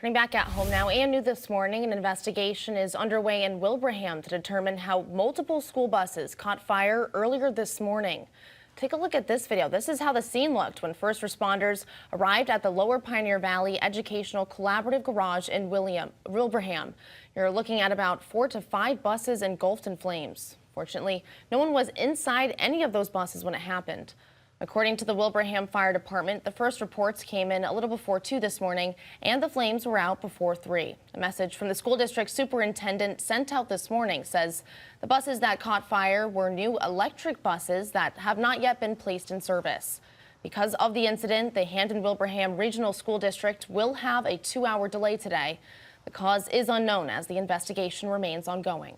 Turning back at home now, and new this morning, an investigation is underway in Wilbraham to determine how multiple school buses caught fire earlier this morning. Take a look at this video. This is how the scene looked when first responders arrived at the Lower Pioneer Valley Educational Collaborative Garage in Wilbraham. You're looking at about 4 to 5 buses engulfed in flames. Fortunately, no one was inside any of those buses when it happened. According to the Wilbraham Fire Department, the first reports came in a little before 2 this morning, and the flames were out before 3. A message from the school district superintendent sent out this morning says the buses that caught fire were new electric buses that have not yet been placed in service. Because of the incident, the Hampton-Wilbraham Regional School District will have a 2-hour delay today. The cause is unknown as the investigation remains ongoing.